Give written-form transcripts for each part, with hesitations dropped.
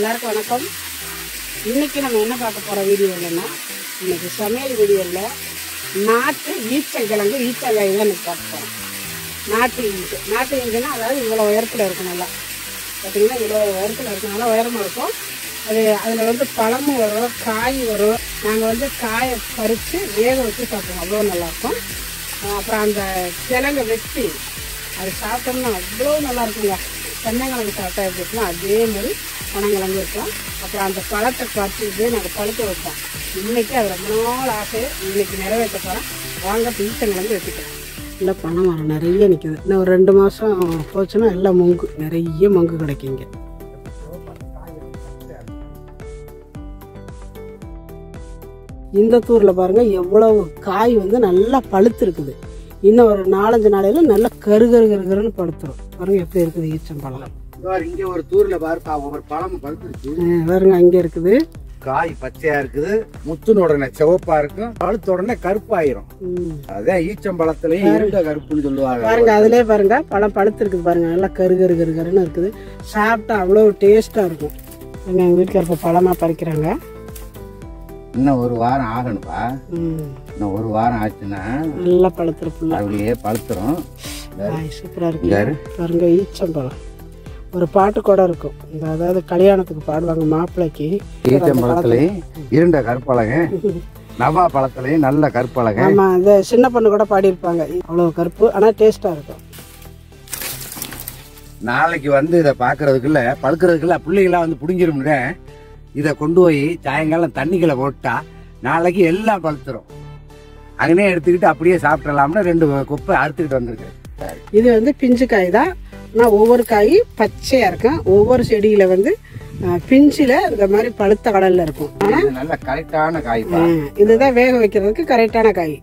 எல்லாருக்கும் வணக்கம். இன்னைக்கு நம்ம என்ன பார்க்க போற வீடியோ இல்லைன்னா, இன்னைக்கு சமையல் வீடியோவில் நாட்டு ஈச்சங்கிழங்கு ஈச்சங்காய் தான் இன்னைக்கு பார்க்க போகிறோம். நாட்டு ஈச்சனா அதாவது இவ்வளோ உயரத்தில் இருக்கும். நல்லா பார்த்தீங்கன்னா இவ்வளோ உயரத்தில் இருக்கும், நல்லா உயரமாக இருக்கும். அதில் வந்து பழமும் வரும், காய் வரும். நாங்கள் காயை பறித்து வேக வச்சு சாப்பிடுவோம், அவ்வளோ நல்லாயிருக்கும். அப்புறம் அந்த கிழங்கை வெட்டி அது சாப்பிட்டோம்னா அவ்வளோ நல்லா இருக்குங்க. தென்னங்கிழங்கு சாப்பிட்டா எப்படி இருக்குமோ அதே மாதிரி பனங்கிழங்கு இருக்கும். அப்புறம் அந்த பழத்தை பறிச்சுட்டு நாங்கள் பழுக்க வைப்போம். இன்றைக்கி அது ரொம்ப நாள் ஆசை, இன்றைக்கி நிறைவேற்ற போகிறோம். வாங்க ஈச்சங்கிழங்கு வச்சுக்கலாம். இல்லை பனை மரம் நிறைய நிற்கிது. இன்னும் ஒரு 2 மாதம் போச்சுன்னா எல்லாம் மொங்கு, நிறைய மொங்கு கிடைக்குங்க. இந்த தூரில் பாருங்கள் எவ்வளவு காய் நல்லா பழுத்து இருக்குது. இன்னும் ஒரு 4-5 நாளையில நல்லா கருகருன்னு பழுத்துரும். பாருங்க எப்படி இருக்குது ஈச்சம்பழம். இங்க ஒரு தூர்ல பாருப்பா, ஒவ்வொரு பழம் பழுத்துருக்கு பாருங்க. அங்க இருக்குது காய் பச்சையா இருக்குது, முத்துன உடனே சிவப்பா இருக்கும், பழுத்த உடனே கருப்பாயிரும். அதான் ஈச்சம்பழத்திலையும் இருண்ட கருப்புன்னு சொல்லுவாங்க. பாருங்க அதுலயே பாருங்க பழம் பழுத்து இருக்குது பாருங்க, நல்லா கருகருன்னு இருக்குது. சாப்பிட்டா அவ்வளவு டேஸ்டா இருக்கும். எங்க வீட்டுல இருக்க பழமா பறிக்கிறாங்க. இன்னும் ஒரு வாரம் ஆகணும்பா. இன்னும் ஒரு வாரம் ஆச்சுன்னா நல்லா பழுத்துரும், அப்படியே பழுத்துரும். சூப்பரா இருக்கு பாருங்க. ஈச்சம்பழம் ஒரு பாட்டு கூட இருக்கும், அதாவது கல்யாணத்துக்கு பாடுவாங்க மாப்பிள்ளைக்கு. ஈச்சம்பழத்திலையும் இருண்ட கருப்பழக, நவா பழத்திலையும் நல்ல கருப்பழக. ஆமா, அந்த சின்ன பொண்ணு கூட பாடியிருப்பாங்க. அவ்வளவு கருப்பு, ஆனா டேஸ்டா இருக்கும். நாளைக்கு இதை பாக்குறதுக்குள்ள பழுக்கிறதுக்குள்ள பிள்ளைகளாம் புடிஞ்சிரும்ல. இதை கொண்டு போய் சாயங்காலம் தண்ணிகளை போட்டா நாளைக்கு எல்லாம் பழுத்துரும். அங்கனே எடுத்துக்கிட்டு அப்படியே சாப்பிடலாம்னு 2 குப்பை அறுத்துக்கிட்டு வந்திருக்கேன். இது பிஞ்சு காய் தான். ஆனால் ஒவ்வொரு காய் பச்சையா இருக்கும். ஒவ்வொரு செடியில பிஞ்சில இந்த மாதிரி பழுத்த கடல்ல இருக்கும். ஆனா நல்ல கரெக்டான காய். இதுதான் வேக வைக்கிறதுக்கு கரெக்டான காய்.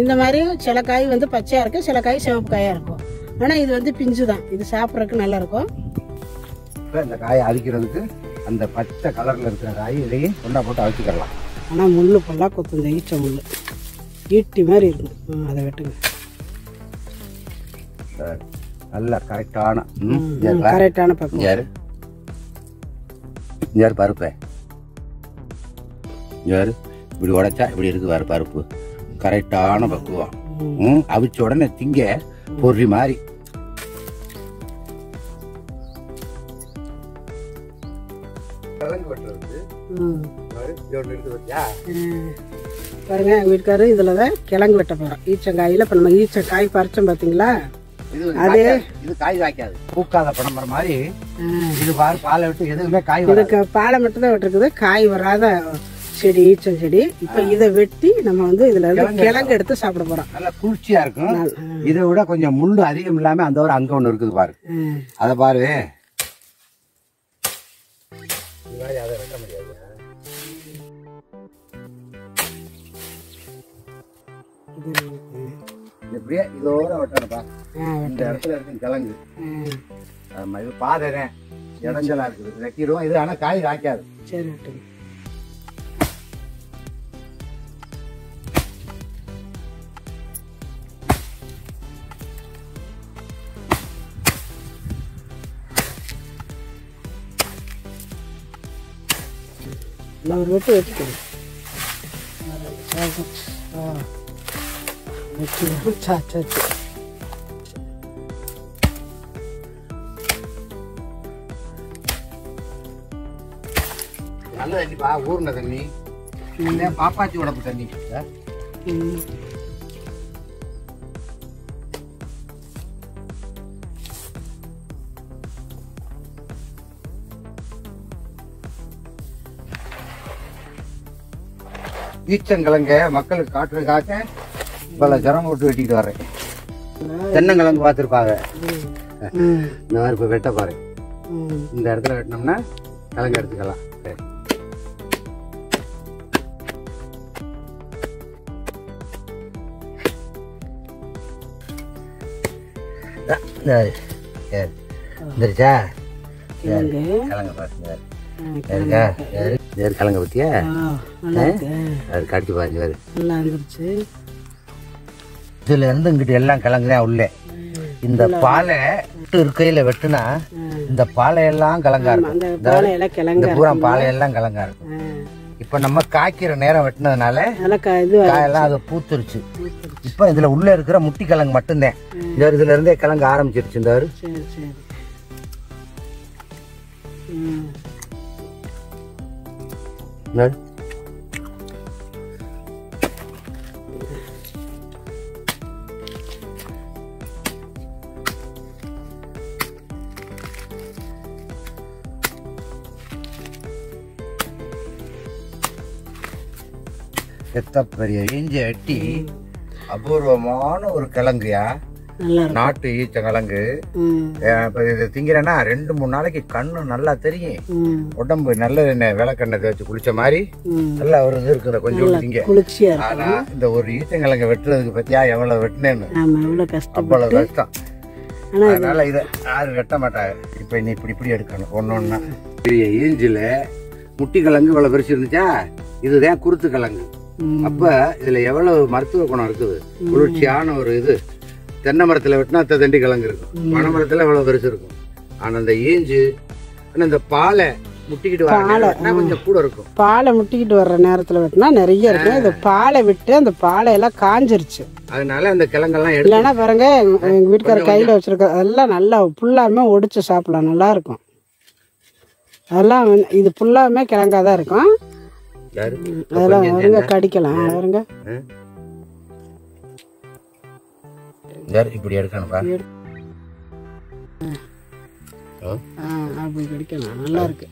இந்த மாதிரி சில காய் பச்சையா இருக்கும், சில காய் சிவப்பு காயா இருக்கும். ஆனா இது பிஞ்சு தான். இது சாப்பிட்றதுக்கு நல்லா இருக்கும். இந்த காயை அவிக்கிறதுக்கு அந்த பச்சை கலர்ல இருக்கிற காய் இதையும் கொண்டா போட்டு அவிச்சுக்கலாம். ஆனா முள்ளு பொல்லா கொத்து, இந்த ஈச்ச முள்ளு ஈட்டி மாதிரி இருக்கும். அதை வெட்டுங்க. நல்ல கரெக்டான பக்கம். யாரு பருப்பை யாரு இப்படி உடைச்சா இப்படி இருக்கு வேறு பருப்பு. கரெக்டான பக்குவம். அவிச்ச உடனே திங்க பொறி மாதிரி. பாருங்க எங்க வீட்டுக்காரு இதுலதான் கிழங்கு வெட்ட போறோம். ஈச்சங்காயில இப்ப நம்ம ஈச்சக்காய் பறிச்சோம் பாத்தீங்களா, அது இது காய் காய்க்காது, பூக்காத பனம்பர மாதிரி. இது பாரு பாலை விட்டு எதுவுமே காய் இதுக்கு பாலை மட்டும் தான் விட்டுருக்குது, காய் வராத செடி ஈச்சம் செடி. இப்ப இதை வெட்டி நம்ம இதுல கிழங்கு எடுத்து சாப்பிட போறோம். நல்லா குளிர்ச்சியா இருக்கும். இதை விட கொஞ்சம் முள்ளு அதிகம் இல்லாம அந்த ஒரு அங்க ஒண்ணு இருக்குது பாரு, அத பாரு. அதை வெட்ட முடியாது. இப்படியே இதோட வெட்டணும்ப்பா. இந்த இடத்துல இருக்கு கிழங்கு, இது பாதைதான் இடைஞ்சலா இருக்குது, வெட்டிடுவோம். இது ஆனா காய் காய்க்காது. சரி வெட்டுங்க. ஒரு வெட்டு வெட்டிக்கணும். நல்ல தண்ணிப்பா, ஊர்ன தண்ணி, பாப்பாச்சி உடம்பு தண்ணி. ஈச்சங்கிழங்க மக்களுக்கு காட்டுறதுக்காக பல ஜரம் போட்டு வெட்டிட்டு வர்றேன். தென்னங்கிழங்கு பார்த்துருப்பாங்க, இந்த மாதிரி இப்போ வெட்ட பாரு. இந்த இடத்துல வெட்டினோம்னா கிழங்கு எடுத்துக்கலாம். வந்துருச்சா கிழங்கு பாருங்க. கிழங்க பத்தியா அது கடிச்சு பாரு. இதுல இருந்து இங்கிட்ட எல்லாம் கிழங்குதான் உள்ளே. இந்த பாலை இருக்கையில வெட்டுனா இந்த பாலையெல்லாம் கலங்கா இருக்கும். இந்த பூரா பாலையெல்லாம் கலங்கா இருக்கும். இப்ப நம்ம காய்க்கிற நேரம் வெட்டினதுனால காயெல்லாம் அது பூத்துருச்சு. இப்ப இதுல உள்ள இருக்கிற முட்டி கிழங்கு மட்டும்தான். இதுல இருந்தே கிழங்கு ஆரம்பிச்சிருச்சு. இந்த பெரிய இஞ்சி அட்டி அபூர்வமான ஒரு கிழங்குயா. நாட்டு ஈச்ச கிழங்கு. இதை திங்கிறேன்னா 2-3 நாளைக்கு கண்ணு நல்லா தெரியும். உடம்பு நல்ல விளக்கெண்ணெய் தேய்ச்சி குளிச்ச மாதிரி நல்லா ஒரு இது இருக்குது. கொஞ்சம் திங்க. ஆனா இந்த ஒரு ஈச்சங்கிழங்கு வெட்டுறதுக்கு பத்தியா எவ்வளவு வெட்டினேன்னு அவ்வளவு கஷ்டம். அதனால இதை யாரும் வெட்ட மாட்டாங்க. இப்ப இன்னும் இப்படி எடுக்கணும் ஒன்னொன்னா. பெரிய ஈஞ்சில முட்டி கிழங்கு இவ்வளவு பெருசு இருந்துச்சா, இதுதான் குருத்து கிழங்கு. அப்ப இதுல எவ்வளவு மருத்துவ குணம் இருக்குது. குளிர்ச்சியான ஒரு இது. தென்னை மரத்துல வெட்டினா தண்டி கிழங்கு இருக்கும். பனை மரத்துல எவ்வளவு பெருசு இருக்கும். ஆனா இந்த ஈஞ்சு இந்த பாலை முட்டிக்கிட்டு வர கொஞ்சம் கூட இருக்கும். பாலை முட்டிக்கிட்டு வர்ற நேரத்துல வெட்டினா நிறைய இருக்கும். இந்த பாலை விட்டு அந்த பாலை எல்லாம் காஞ்சிருச்சு. அதனால அந்த கிழங்கெல்லாம் இல்லைன்னா பாருங்க, எங்க வீட்டுக்கார கையில வச்சிருக்க அதெல்லாம் நல்லா புல்லாமே ஒடிச்சு சாப்பிடலாம். நல்லா இருக்கும். அதெல்லாம் இது புல்லாமே கிழங்காதான் இருக்கும். அதெல்லாம் வருங்க கடிக்கலாம். வருங்க இப்படி எடுக்கணும்பா. அப்படி கடிக்கலாம். நல்லா இருக்கு.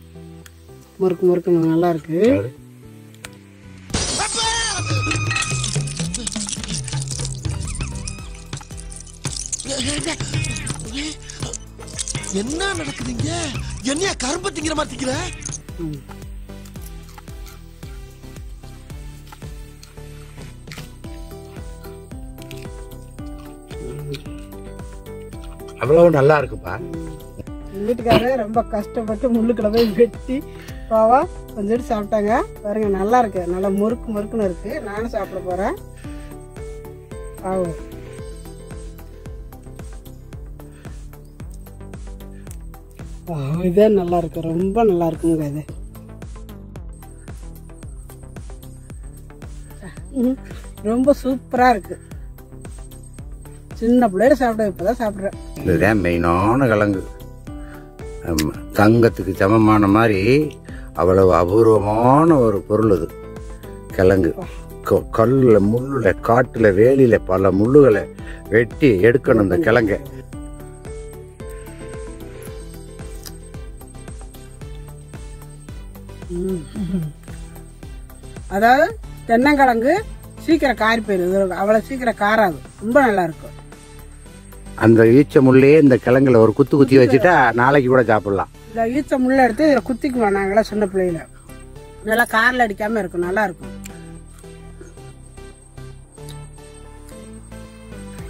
முறுக்கு முறுக்கு நல்லா இருக்கு. என்ன நடக்குதுங்க? என்னையா கரும்பு திங்கிற மாதிரி திங்கிற? அவ்வளவு நல்லா இருக்குப்பா. வீட்டுக்காரர் ரொம்ப கஷ்டப்பட்டு முள்ளுக்கிட போய் வெட்டி பாவா கொஞ்சம் சாப்பிட்டாங்க. பாருங்க நல்லா இருக்கு. நல்லா முறுக்கு முறுக்குன்னு இருக்கு. நானும் சாப்பிட போறேன். இதே நல்லா இருக்கு. ரொம்ப நல்லா இருக்குங்க. இது ரொம்ப சூப்பரா இருக்கு. சின்ன பிள்ளைய சாப்பிட இப்பதான் சாப்பிட்றேன். இதுதான் மெயினான கிழங்கு. தங்கத்துக்கு சமமான மாதிரி அவ்வளவு அபூர்வமான ஒரு பொருள் இது கிழங்கு. கல்லுல முள்ளுல காட்டுல வேலியில பல முள்ளுகளை வெட்டி எடுக்கணும் இந்த கிழங்க. அதாவது தென்னங்கிழங்கு சீக்கிரம் காரி போயிடுது. அவ்வளவு சீக்கிரம் காராது. ரொம்ப நல்லா இருக்கும். அந்த ஈச்ச முள்ளே இந்த கிழங்குல ஒரு குத்து குத்தி வச்சுட்டா நாளைக்கு கூட சாப்பிடலாம். இந்த ஈச்ச முள்ள எடுத்து இதுல குத்திக்குவோம் நாங்களா சின்ன பிள்ளையில. நல்லா காரில் அடிக்காம இருக்கும். நல்லா இருக்கும்.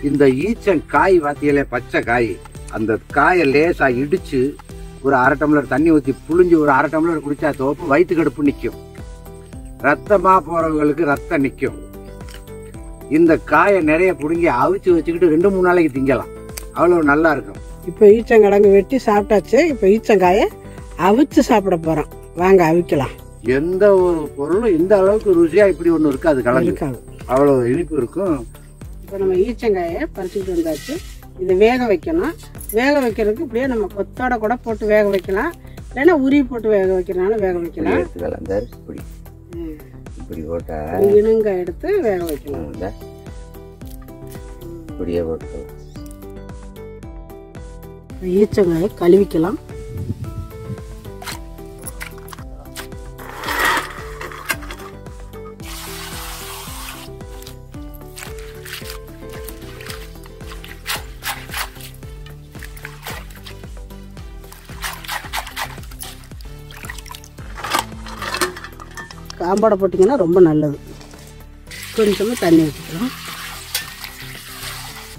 இந்த ஈச்சன் காய் வாத்தியில பச்சை காய். அந்த காயை லேசா இடிச்சு ஒரு 1/2 டம்ளர் தண்ணி ஊற்றி புளிஞ்சு ஒரு 1/2 டம்ளர் குடிச்சா தோப்பு வயிற்று கடுப்பு நிற்கும். ரத்தமா போறவங்களுக்கு ரத்தம் நிற்கும். இந்த காயை நிறைய புடுங்கி அவிச்சு வச்சுக்கிட்டு 2-3 நாளைக்கு திங்கலாம். அவ்வளவு நல்லா இருக்கும். இப்போ ஈச்சங்கிழங்கு வெட்டி சாப்பிட்டாச்சு. இப்போ ஈச்சங்காயை அவிச்சு சாப்பிட போறோம். வாங்க அவிக்கலாம். எந்த ஒரு பொருளும் இந்த அளவுக்கு ருசியா இப்படி ஒண்ணு இருக்காது. கிழங்கு அவ்வளவு இனிப்பு இருக்கும். இப்போ நம்ம ஈச்சங்காயை பறிச்சுட்டு வந்தாச்சு. இதை வேக வைக்கணும். வேக வைக்கிறதுக்கு இப்படியே நம்ம கொத்தோட கூட போட்டு வேக வைக்கலாம். இல்லைன்னா உரி போட்டு வேக வைக்கிறனால வேக வைக்கலாம். இப்படி போட்டா இனுங்க எடுத்து வேக வைக்கலாம். இப்படியே போட்டு ஈச்சங்காயை கழுவிக்கலாம். காம்பாடை போட்டிங்கன்னா ரொம்ப நல்லது. கொஞ்சமாக தண்ணி ஊற்றிக்கலாம்.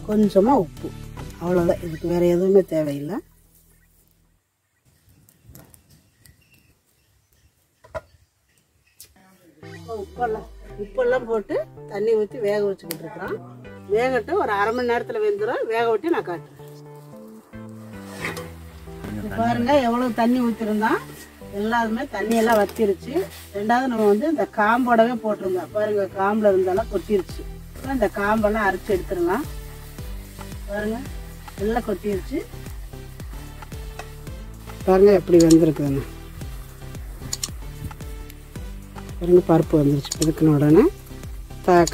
கொஞ்சமாக உப்பு. அவ்வளோதான். இதுக்கு வேறு எதுவுமே தேவையில்லை. உப்பெல்லாம் போட்டு தண்ணி ஊற்றி வேக வச்சுக்கிட்டு இருக்கிறோம். வேகட்டும். ஒரு 1/2 மணி நேரத்தில் வெந்துடும். வேக விட்டு நான் காட்டுறேன். பாருங்கள் எவ்வளோ தண்ணி ஊற்றிருந்தோம். எல்லாருமே தண்ணியெல்லாம் வத்திருச்சு. ரெண்டாவது நம்ம வந்து இந்த காம்போடவே போட்டிருந்தோம். பாருங்கள் காம்பில் இருந்தாலும் கொட்டிருச்சு. இந்த காம்பெல்லாம் அரைச்சி எடுத்துடலாம். பாருங்கள் எல்லாம் கொட்டிருச்சு. பாருங்கள் எப்படி வெந்திருக்குதுன்னு. பாருங்கள் பருப்பு வந்துருச்சு. பிதுக்கின உடனே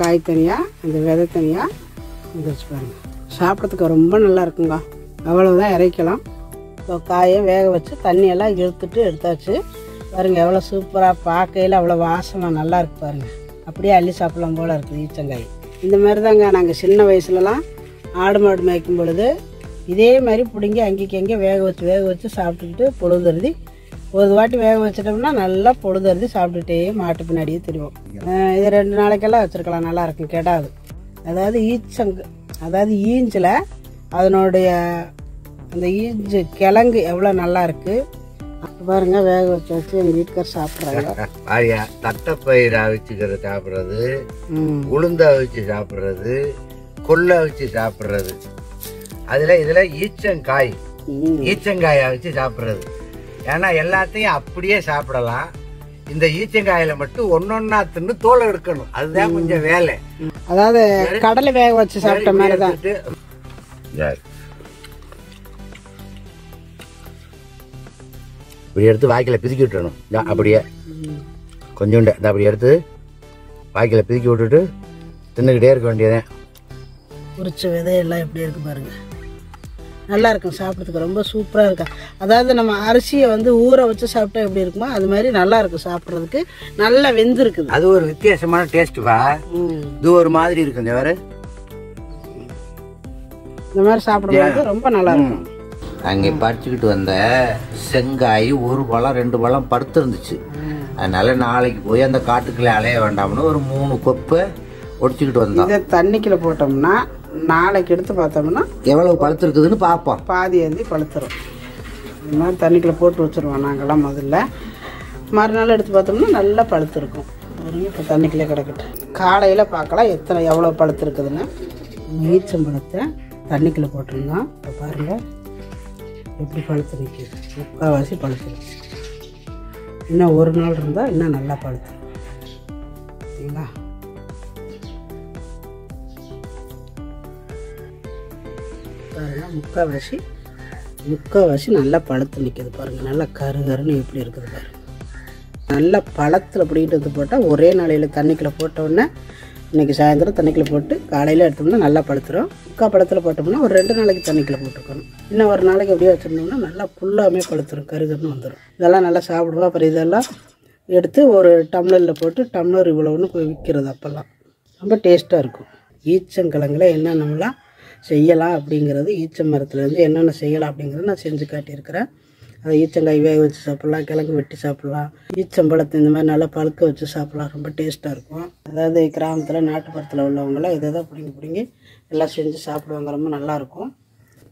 காய் தனியாக அந்த விதை தனியாக வந்துருச்சு. பாருங்கள் சாப்பிட்றதுக்கு ரொம்ப நல்லா இருக்குங்க. அவ்வளோதான் இறைக்கலாம். இப்போ காயை வேக வச்சு தண்ணியெல்லாம் இழுத்துட்டு எடுத்தாச்சு. பாருங்கள் எவ்வளோ சூப்பராக பார்க்கையில் அவ்வளோ வாசனை நல்லா இருக்குது. பாருங்கள் அப்படியே அள்ளி சாப்பிடலாம் போல் இருக்குது ஈச்சங்காய். இந்த மாதிரி தாங்க நாங்கள் சின்ன வயசுலலாம் ஆடு மாடு மேய்க்கும் பொழுது இதே மாதிரி பிடுங்கி அங்கேக்கு எங்கே வேக வச்சு சாப்பிட்டுக்கிட்டு பொழுதுருதி ஒரு வாட்டி வேக வச்சிட்டோம்னா நல்லா பொழுதுருதி சாப்பிட்டுட்டே மாட்டு பின்னாடியே திருவோம். இது 2 நாளைக்கெல்லாம் வச்சுருக்கலாம். நல்லா இருக்கும், கெடாது. அதாவது ஈஞ்சில் அதனுடைய அந்த ஈஞ்சு கிழங்கு எவ்வளோ நல்லா இருக்குது பாருங்க. வேக வச்சு எங்கள் வீட்டுக்கார் சாப்பிட்றாங்க. தட்டைப்பயிரை அவிச்சுக்கிற சாப்பிட்றது, உளுந்த அவிச்சு சாப்பிட்றது, கொள்ளை அவிச்சு சாப்பிட்றது, இதில் ஈச்சங்காயை அவிச்சு சாப்பிட்றது. ஏன்னா எல்லாத்தையும் அப்படியே சாப்பிடலாம். இந்த ஈச்சங்காயில மட்டும் ஒன்னொன்னா தின்னு தோலை எடுக்கணும். அதுதான் கொஞ்சம் வேலை. அதாவது கடலை வேக வச்சு சாப்பிட்ட மாதிரி தான். இப்படி எடுத்து வாய்க்கில் பிதுக்கி விட்டுறணும். அப்படியே கொஞ்சோண்டு அப்படி எடுத்து வாய்க்கில் பிதுக்கி விட்டுட்டு தின்னுக்கிட்டே இருக்க வேண்டியதேன். உரிச்ச விதையெல்லாம் எப்படி இருக்கு பாருங்க. நல்லா இருக்கும், சாப்பிட்றதுக்கு ரொம்ப சூப்பராக இருக்கும். அதாவது நம்ம அரிசியை வந்து ஊற வச்சு சாப்பிட்டா எப்படி இருக்குமோ அது மாதிரி நல்லா இருக்கும் சாப்பிட்றதுக்கு. நல்லா வெந்திருக்குது. அது ஒரு வித்தியாசமான டேஸ்ட்டுப்பா. இது ஒரு மாதிரி இருக்கும். இந்த மாதிரி சாப்பிடும்போது ரொம்ப நல்லா இருக்கும். அங்கே பறிச்சுக்கிட்டு வந்த செங்காய் 1 பழம் 2 பழம் படுத்துருந்துச்சு. அதனால நாளைக்கு போய் அந்த காட்டுக்குள்ளே அலைய வேண்டாம்னு ஒரு 3 கொப்பை ஒடிச்சுக்கிட்டு வந்தோம். இதை தண்ணிக்குள்ள போட்டோம்னா நாளைக்கு எடுத்து பார்த்தோம்னா எவ்வளவு பழுத்துருக்குதுன்னு பார்ப்போம். பாதி எழுதி பழுத்துரும். இந்த மாதிரி தண்ணிக்குள்ள போட்டு வச்சுருவோம் நாங்கள்லாம். முதல்ல மறுநாள் எடுத்து பார்த்தோம்னா நல்லா பழுத்துருக்கும். இப்போ தண்ணிக்குள்ளே கிடக்கட்டும். காலையில் பார்க்கலாம் எவ்வளோ பழுத்துருக்குதுன்னு. ஈச்சம்பழத்தை தண்ணிக்குள்ளே போட்டிருந்தோம். இப்போ பாருங்கள் எப்படி பழுத்து நிற்கிது. 3/4 பழுத்துருக்கு. இன்னும் 1 நாள் இருந்தால் இன்னும் நல்லா பழுத்துரும். சரிங்களா? பாருங்கள் முக்கால்வாசி நல்லா பழுத்து நிற்கிது. பாருங்கள் நல்லா கருன்னு எப்படி இருக்குது பாருங்கள். நல்லா பழத்தில் பிடிக்கிட்டு வந்து போட்டால் ஒரே நாளையில் தண்ணிக்குள்ளே போட்டோடனே இன்றைக்கி சாயந்தரம் தண்ணிக்குள்ளே போட்டு காலையில் எடுத்தோம்னா நல்லா பழுத்துரும். முக்கால் பழத்தில் போட்டோம்னா ஒரு 2 நாளைக்கு தண்ணிக்குள்ளே போட்டுருக்கணும். இன்னும் 1 நாளைக்கு அப்படியே வச்சுருந்தோம்னா நல்லா ஃபுல்லாமே பழுத்துரும், கருன்னு வந்துடும். இதெல்லாம் நல்லா சாப்பிடுவோம். அப்புறம் இதெல்லாம் எடுத்து ஒரு டம்ளரில் போட்டு டம்ளர் இவ்வளோன்னு போய் விற்கிறது. அப்போல்லாம் ரொம்ப டேஸ்ட்டாக இருக்கும். ஈச்சங்கிழங்குல என்னென்னலாம் செய்யலாம் அப்படிங்கிறது, ஈச்ச மரத்துலேருந்து என்னென்ன செய்யலாம் அப்படிங்கிறது நான் செஞ்சு காட்டியிருக்கிறேன். அதை ஈச்சங்காய் வேக வச்சு சாப்பிட்லாம், கிழங்கு வெட்டி சாப்பிட்லாம், ஈச்சம்பழத்தை இந்த மாதிரி நல்லா பழுக்க வச்சு சாப்பிட்லாம். ரொம்ப டேஸ்ட்டாக இருக்கும். அதாவது கிராமத்தில் நாட்டுப்புறத்தில் உள்ளவங்களாம் இதை தான் பிடிங்கி எல்லாம் செஞ்சு சாப்பிடுவாங்க. ரொம்ப நல்லாயிருக்கும்.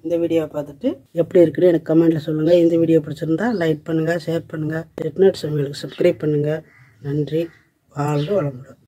இந்த வீடியோவை பார்த்துட்டு எப்படி இருக்குன்னு எனக்கு கமெண்ட்டில் சொல்லுங்கள். இந்த வீடியோ பிடிச்சிருந்தா லைக் பண்ணுங்கள், ஷேர் பண்ணுங்கள். செட்டிநாடு சமையலுக்கு சப்ஸ்கிரைப் பண்ணுங்கள். நன்றி. வாழ்க வளமுடன்.